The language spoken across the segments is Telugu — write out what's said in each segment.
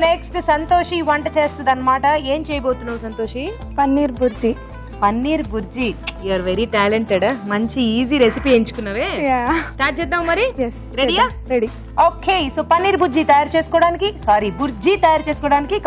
నెక్స్ట్ సంతోషి వంట చేస్తుంది అనమాట. ఏం చేయబోతున్నావు Santoshi? Paneer bhurji. Paneer bhurji. You are very talented. మంచి ఈజీ రెసిపీ ఎంచుకున్నావే. స్టార్ట్ చేద్దాం మరి. రెడీయా? Ready. Okay, so paneer bhurji తయారు చేసుకోవడానికి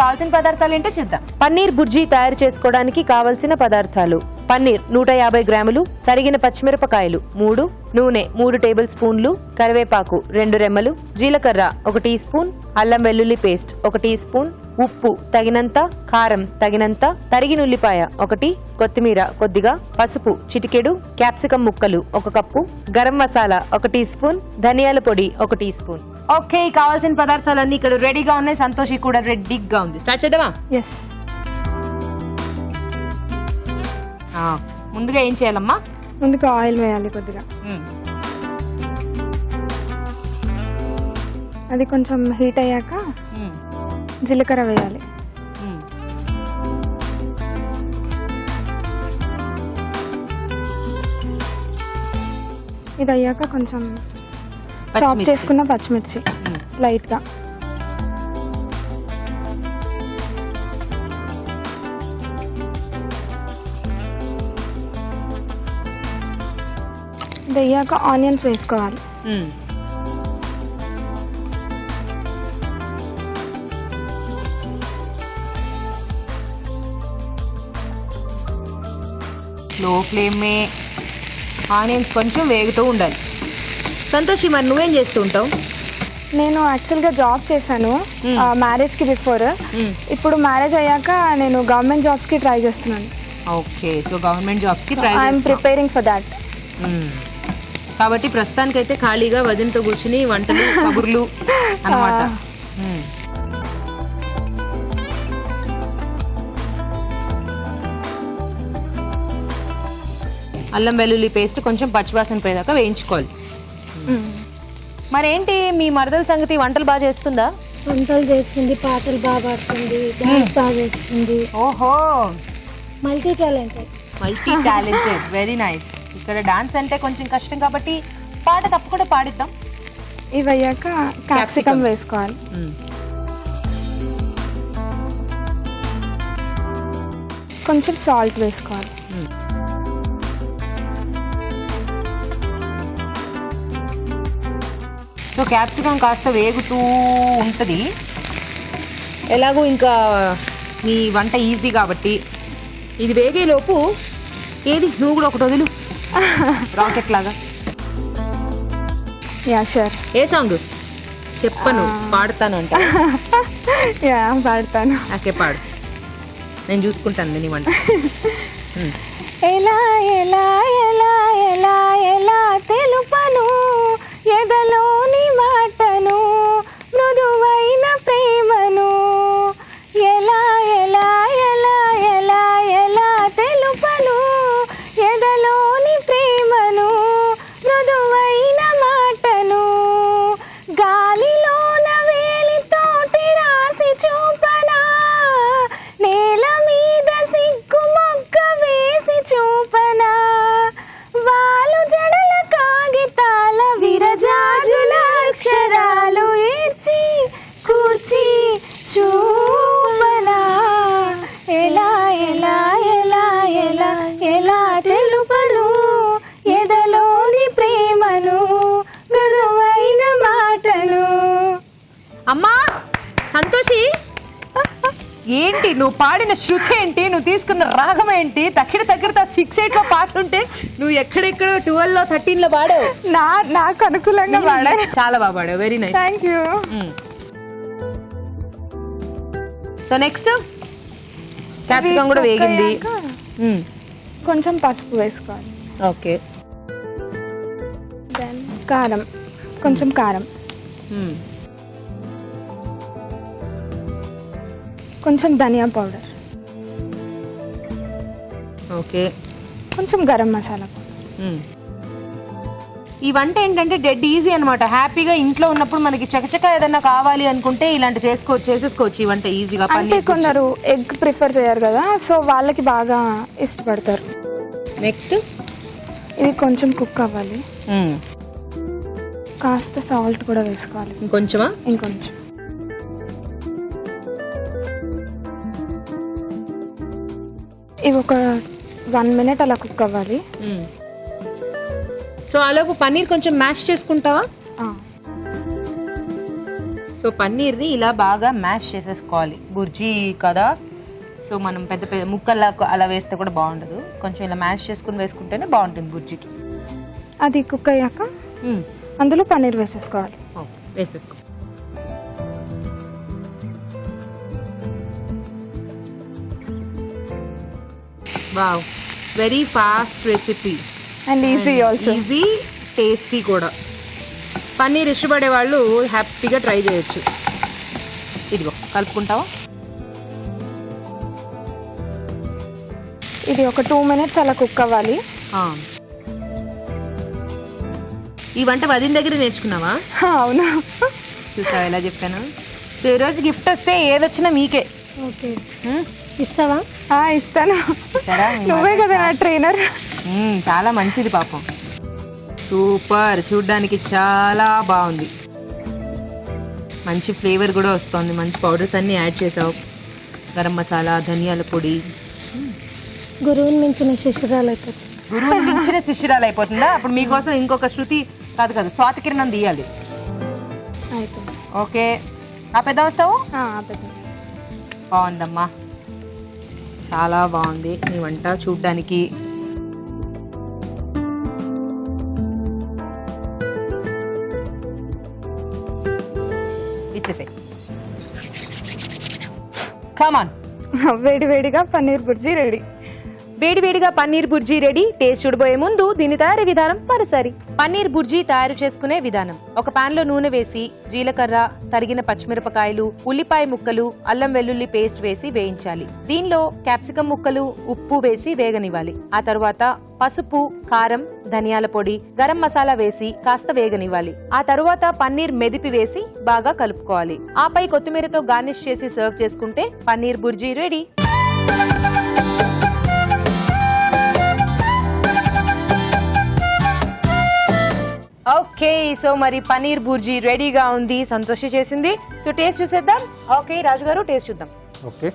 కావాల్సిన పదార్థాలు ఏంటో చూద్దాం. పన్నీర్ బుర్జీ తయారు చేసుకోవడానికి కావాల్సిన పదార్థాలు: పన్నీర్ 150 గ్రాములు, తరిగిన పచ్చిమిరపకాయలు 3, నూనె 3 టేబుల్ స్పూన్లు, కరివేపాకు 2 రెమ్మలు, జీలకర్ర 1 టీ స్పూన్, అల్లం వెల్లుల్లి పేస్ట్ 1 టీ స్పూన్, ఉప్పు తగినంత, కారం తగినంత, తరిగిన ఉల్లిపాయ 1, కొత్తిమీర కొద్దిగా, పసుపు చిటికెడు, క్యాప్సికం ముక్కలు 1 cup, garam masala 1 teaspoon, ధనియాల పొడి 1 టీ స్పూన్. ఓకే, కావాల్సిన పదార్థాలన్నీ ఇక్కడ రెడీగా ఉన్నాయి. సంతోషి కూడా రెడీగా ఉంది. స్టార్ట్ చేద్దామా? ఎస్. ముందుగా ఏం చేయాలమ్మా? ముందుగా ఆయిల్ వేయాలి కొద్దిగా. అది కొంచెం హీట్ అయ్యాక జీలకర్ర వేయాలి. ఇది అయ్యాక కొంచెం చాప్ చేసుకున్న పచ్చిమిర్చి లైట్ గా. ఇది అయ్యాక ఆనియన్స్ వేసుకోవాలి. స్లో ఫ్లేమ్ మే ఆనియన్స్ కొంచెం వేగుతూ ఉండాలి. సంతోషి, మరి నువ్వేం చేస్తూ ఉంటావు? నేను యాక్చువల్గా జాబ్ చేశాను మ్యారేజ్కి బిఫోర్. ఇప్పుడు మ్యారేజ్ అయ్యాక నేను గవర్నమెంట్ జాబ్స్కి ట్రై చేస్తున్నాను. ఓకే, సో గవర్నమెంట్ జాబ్స్కి try I'm preparing for that. కాబట్టి ప్రస్తుతానికైతే ఖాళీగా వదినతో కూర్చుని వంటలు కబుర్లు అన్నమాట. అల్లం వెల్లుల్లి పేస్ట్ కొంచెం పచ్చివాసన పోయేదాకా వేయించుకోవాలి. మరేంటి మీ మరదల సంగతి? వంటలు బాగా చేస్తుందా? వంటలు చేస్తుంది, పాటలు బాగా పాడుతుంది, డాన్స్ బాగా చేస్తుంది. ఓహో, మల్టీ టాలెంటెడ్. Very nice. ఇక్కడ డాన్స్ అంటే కొంచెం కష్టం కాబట్టి పాట తప్పకుండా పాడిద్దాం. ఇవి అయ్యాక క్యాప్సికం వేసుకోవాలి. కొంచెం సాల్ట్ వేసుకోవాలి. సో క్యాప్సికం కాస్త వేగుతూ ఉంటుంది. ఎలాగో ఇంకా నీ వంట ఈజీ కాబట్టి ఇది వేగేలోపు ఏది నువ్వు కూడా ఒకటి వదులు, రాకెట్ లాగా. Yeah sure. ఏ సాంగ్ చెప్పను? పాడతాను అంటే. యా పాడతాను. ఓకే, పాడు, నేను చూసుకుంటాను నీ వంట. ఎలా ఎలా ఎలా ఎలా ఎలా తెలుపను ఎదలోని మాటను, మృదువైన ప్రేమను. ఎలా ఎలా ఎలా ఎలా ఎలా తెలుపను ఎదలోని ప్రేమను, మృదువైన మాటను. గాలిలోన వేలితోటి రాసి చూపనా, నేల మీద సిగ్గు మొగ్గ వేసి చూపనా. వాలు జడల కాగితాల విరజాజుల అక్షరాలు ఏర్చి కూర్చి చూపనా. ఎలా ఎలా ఎలా ఎలా ఎలా తెలుపను ఎదలోని ప్రేమను, మృదువైన మాటను. అమ్మా సంతోషి, ఏంటి నువ్వు పాడిన శృతి ఏంటి? నువ్వు తీసుకున్న రాగం ఏంటి? తక్కిడ 6, 8 లో పాటలుంటే నువ్వు ఎక్కడెక్కడో 12 లో 13 లో పాడావు. నాకు అనుకూలంగా పాడాను. చాలా బాగా పాడావు. Very nice. Thank you. So next capsicum కూడా వేగింది. కొంచెం పసుపు వేసుకోవాలి. ఓకే, దెన్ కారం, కొంచెం కారం, కొంచెం ధనియా పౌడర్, ఓకే, కొంచెం గరం మసాలా. ఈ వంట ఏంటంటే డెడ్ ఈజీ అనమాట. హ్యాపీగా ఇంట్లో ఉన్నప్పుడు మనకి చకచక ఏదన్నా కావాలి అనుకుంటే ఇలాంటి చేసేసుకోవచ్చు ఈ వంట ఈజీగా. అంటే కొందరు ఎగ్ ప్రిఫర్ చేయరు కదా, సో వాళ్ళకి బాగా ఇష్టపడతారు. నెక్స్ట్ ఇది కొంచెం కుక్ అవ్వాలి. కాస్త సాల్ట్ కూడా వేసుకోవాలి. ఇంకొంచెమా? ఇంకొంచెం. ఇవి ఒక 1 minute అలా కుక్ అవ్వాలి. సో అలాగే పన్నీర్ కొంచెం మ్యాష్ చేసుకుంటావా? సో పన్నీర్ని ఇలా బాగా మ్యాష్ చేసేసుకోవాలి. బుర్జీ కదా, సో మనం పెద్ద పెద్ద ముక్కల్లా అలా వేస్తే కూడా బాగుండదు. కొంచెం ఇలా మ్యాష్ చేసుకుని వేసుకుంటేనే బాగుంటుంది బుర్జీకి. అది కుక్ అయ్యాక అందులో పన్నీర్ వేసేసుకోవాలి. వేసేసుకో. Wow, very fast recipe and easy also. Easy, tasty కూడా. పన్నీర్ ఇష్టపడే వాళ్ళు హ్యాపీగా ట్రై చేయొచ్చు. ఇదిగో కలుపుకుంటావా? ఇది ఒక 2 minutes అలా కుక్ అవ్వాలి. ఈ వంట వదిన దగ్గర నేర్చుకున్నావా? అవును. చూసావా ఎలా చెప్పాను? సో ఈరోజు గిఫ్ట్ వస్తే ఏదొచ్చినా మీకే. ఓకే, ఇస్తావా? ఇస్తాను. సరే, నువ్వే కదా నా ట్రైనర్. చాలా మంచిది పాపం. సూపర్, చూడ్డానికి చాలా బాగుంది. మంచి ఫ్లేవర్ కూడా వస్తుంది. మంచి పౌడర్స్ అన్నీ యాడ్ చేసావు. గరం మసాలా, ధనియాల పొడి. గురువుని మించిన శిష్యురాలు అయిపోతుంది. గురువుని మించిన శిష్యురాలు అయిపోతుందా? అప్పుడు మీకోసం ఇంకొక శృతి కాదు కదా, స్వాతికిరణం తీయాలి. అయిపోయింది. ఓకే, ఆపేద్దాం స్టవ్. బాగుందమ్మా, చాలా బాగుంది నీ వంట చూడ్డానికి. ఇచ్చేసే. కమాన్. వేడి వేడిగా పన్నీర్ బుర్జీ రెడీ. వేడివేడిగా పన్నీర్ బుర్జీ రెడీ. టేస్ట్ చూడబోయే ముందు దీని తయారీ విధానం మరోసారి. పన్నీర్ బుర్జీ తయారు చేసుకునే విధానం: ఒక పాన్ లో నూనె వేసి జీలకర్ర, తరిగిన పచ్చిమిరపకాయలు, ఉల్లిపాయ ముక్కలు, అల్లం వెల్లుల్లి పేస్ట్ వేసి వేయించాలి. దీనిలో క్యాప్సికం ముక్కలు, ఉప్పు వేసి వేగనివ్వాలి. ఆ తర్వాత పసుపు, కారం, ధనియాల పొడి, గరం మసాలా వేసి కాస్త వేగనివ్వాలి. ఆ తరువాత పన్నీర్ మెదిపి వేసి బాగా కలుపుకోవాలి. ఆపై కొత్తిమీరతో గార్నిష్ చేసి సర్వ్ చేసుకుంటే paneer bhurji ready. Okay, so మరి పన్నీర్ బుర్జీ రెడీగా ఉంది. సంతోషి చేసింది. సో టేస్ట్ చూసేద్దాం. ఓకే రాజు గారు, టేస్ట్ చూద్దాం. ఓకే,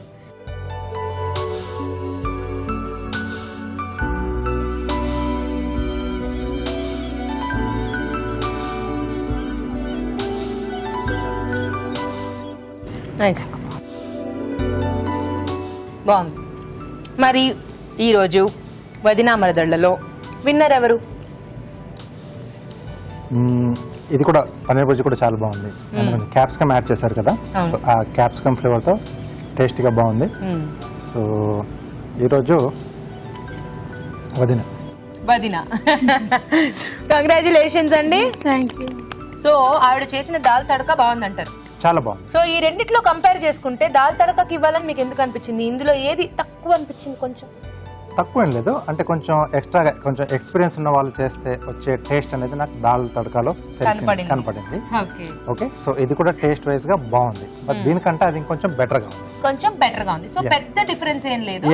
నైస్, బాగుంది. మరి ఈరోజు వదినా మరదళ్లలో విన్నర్ ఎవరు? ఇది కూడా పన్నీర్ బుర్జీ కూడా చాలా బాగుంది. క్యాప్సికమ్ యాడ్ చేశారు కదా, సో ఆ క్యాప్సికమ్ ఫ్లేవర్తో టేస్టీగా బాగుంది. సో ఈరోజు వదిన. కంగ్రాచులేషన్స్ అండి. Thank you. సో ఆవిడ చేసిన దాల్ తడక బాగుందంటారు. చాలా బాగుంది. సో ఈ రెండిట్లో కంపేర్ చేసుకుంటే దాల్ తడకకి ఇవ్వాలని మీకు ఎందుకు అనిపించింది? ఇందులో ఏది తక్కువ అనిపించింది? కొంచెం తక్కువ ఏం లేదు, అంటే కొంచెం ఎక్స్ట్రాగా కొంచెం ఎక్స్పీరియన్స్ ఉన్న వాళ్ళు చేస్తే వచ్చే టేస్ట్ అనేది నాకు దాల్ తడకలో కనపడింది. ఓకే, సో ఇది కూడా టేస్ట్ వైజ్ గా బాగుంది. బట్ దీనికంటే అది ఇంకొంచెం బెటర్ గా ఉంది. కొంచెం బెటర్ గా ఉంది. సో పెద్ద డిఫరెన్స్ ఏం లేదు.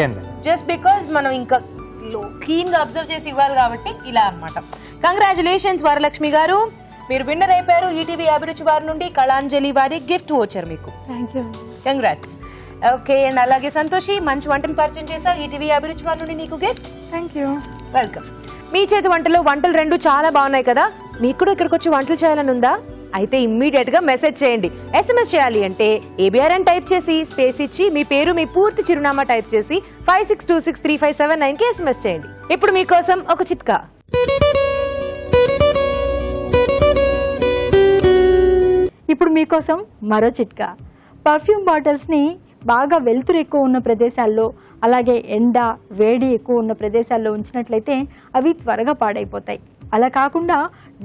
జస్ట్ బికాస్ మనం ఇంకా క్లీన్ గా అబ్జర్వ్ చేసి ఇవ్వాలి కాబట్టి ఇలా అన్నమాట. కంగ్రాచులేషన్స్ వరలక్ష్మి గారు, మీరు విన్నర్ అయిపోయారు. ఈటీవీ అభిరుచి వారి నుండి కళాంజలి వారి గిఫ్ట్ వోచర్ మీకు. Thank you. Congrats. Okay, and అలాగే సంతోషి, మంచి వంటను పరిచయం చేసావు. ఈటీవీ అభిరుచి వారి నుండి నీకు గిఫ్ట్. Thank you. వెల్కమ్. మీ చేతి వంటలు రెండు చాలా బాగున్నాయి కదా. మీకు కూడా ఇక్కడికి వచ్చి వంటలు చేయాలని ఉందా? అయితే ఇమ్మీడియట్ గా మెసేజ్ చేయండి. SMS చేయాలి అంటే ABR అని టైప్ చేసి స్పేస్ ఇచ్చి మీ పేరు, మీ పూర్తి చిరునామా టైప్ చేసి 56263579 కి SMS చేయండి. ఇప్పుడు మీకోసం ఒక చిట్కా. ఇప్పుడు మీకోసం మరో చిట్కా. పర్ఫ్యూమ్ బాటిల్స్ని బాగా వెలుతురు ఎక్కువ ఉన్న ప్రదేశాల్లో, అలాగే ఎండ వేడి ఎక్కువ ఉన్న ప్రదేశాల్లో ఉంచినట్లయితే అవి త్వరగా పాడైపోతాయి. అలా కాకుండా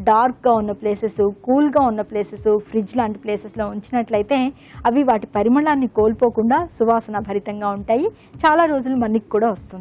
డార్క్గా ఉన్న ప్లేసెస్, కూల్గా ఉన్న ప్లేసెస్, ఫ్రిడ్జ్ లాంటి ప్లేసెస్లో ఉంచినట్లయితే అవి వాటి పరిమళాన్ని కోల్పోకుండా సువాసన భరితంగా ఉంటాయి. చాలా రోజులు మనకి కూడా వస్తుంది.